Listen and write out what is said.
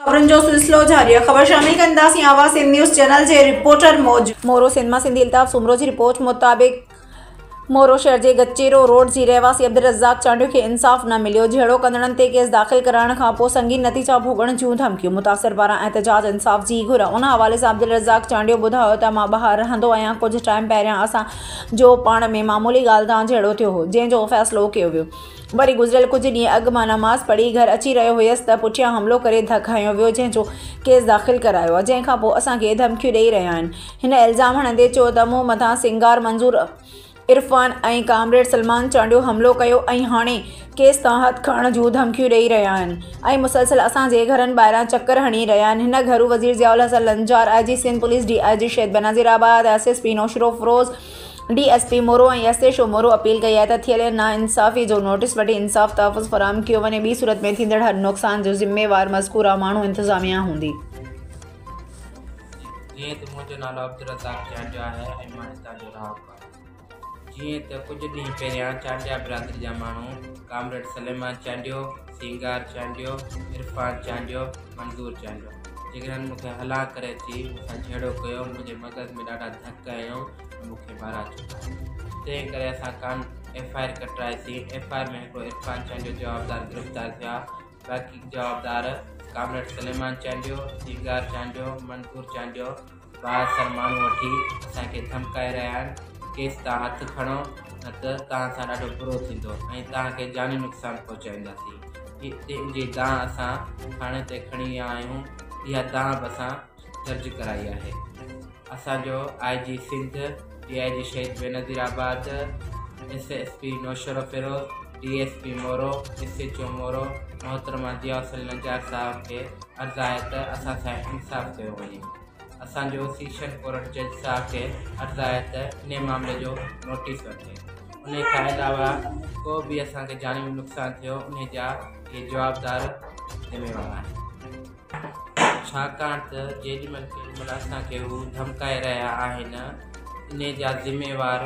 खबरन जो सिलसिलो जारी है। खबर शामिल कंदासीं आवाज़ सिंध न्यूज़ चैनल के रिपोर्टर मोरो सिंध मां सिंधी अल्ताफ़ सुमरो की रिपोर्ट मुताबिक़ मोरो शहर के गचेरो रोड की रहवासी अब्दुल रज़ाक चांडियो के इंसाफ़ न मिलो। झेड़ो कंदड़न ते केस दाख़िल कराइण खां पोइ संगीन नतीजा भोगण जूं धमकियूं। मुतासिर पारां एहतजाज इंसाफ़ की घुर। उन हवाले से अब्दुल रज़ाक चांडियो बुधायो त मां बाहर रहंदो आहियां। कुछ टाइम पहिरियां असां जो पाण में मामूली ॻाल्हि तां झेड़ो थियो हो, जंहिंजो फ़ैसिलो कयो वियो। वरी गुज़िरियल कुछ ॾींहं अॻु मां नमाज़ पढ़ी घर अची रहियो हुयसि त पुठियां हमलो करे खंयो वियो, जंहिंजो केस दाख़िल करायो आहे। जंहिंखां पोइ असांखे धमकियूं ॾेई रहिया आहिनि। हिन इल्ज़ाम हणंदे चयो त मूं मथां सिंगार मंज़ूर इरफान ऐं कामरेड सलमान चांडियो हमलो कयो ऐं हाणे केस तां हथ खणण जूं धमकियूं ॾेई रहिया आहिनि ऐं मुसलसल असांजे घरनि ॿाहिरां चकर हणी रहिया आहिनि। हिन घरू वज़ीर Ziaul Hasan Lanjar, IG Sindh police, DIG शहीद बेनज़ीराबाद, SSP नौशरो फ़िरोज़, DSP मोरो ऐं SHO मोरो अपील कई आहे त थियल नाइंसाफ़ी जो नोटिस वठी इंसाफ़ तहफ़्फ़ुज़ फ़राहम कयो वञे। ॿी सूरत में थींदड़ हर नुक़सान जो ज़िम्मेवार मज़कूरा माण्हू इंतज़ामिया हूंदी। जीअं त मुंहिंजो नालो अब्दुल रज़ाक चांडियो आहे ऐं मां हितां जो रहाको आहियां। जीअं त कुझु ॾींहं पहिरियां चांडिया बिरादरी जा माण्हू कामरेड सलेमान चांडियो, सिंगार चांडियो, इरफान चांडियो, मंज़ूर चांडियो जिगरनि मूंखे हला करे अची मूंसां झेड़ो कयो, मुंहिंजे मग़ज़ में ॾाढा धक आहियूं ऐं मूंखे मारा चुका। तंहिं करे असां FIR कटाईसीं। FIR में हिकिड़ो इरफान चांडियो जवाबदार गिरफ़्तार थिया। बाक़ी जवाबदार कामरेड सलेमान चांडियो, सिंगार चांडियो, मंज़ूर चांडियो बासर माण्हू वठी असांखे धमकाए रहिया आहिनि। केस तां हथ खणो न त तव्हां सां ॾाढो बुरो थींदो ऐं तव्हांखे जानी नुक़सान पहुचाईंदासीं। जी दां असां थाणे ते खणी विया आहियूं। इहा दां बि असां दर्ज कराई आहे। असांजो IG सिंध, DIG शहीद बेनज़ीराबाद, SSP नौशरो फ़िरोज़, DSP मोरो, SHO मोरो मोहतरमा ज़ियाउल हसन लंजार साहब खे अर्ज़ु आहे त असां सां इंसाफ़ कयो वञे। असांजो सेशन कोर्ट जज साहब खे अर्ज़ु आहे त इन मामले जो नोटिस वठे। उन खां अलावा को बि असांखे जानी नुक़सान थियो उन जा इहे जवाबदार ज़िम्मेवार आहिनि। छाकाणि त जेॾीमहिल असांखे हू धमकाए रहिया आहिनि इन जा ज़िम्मेवार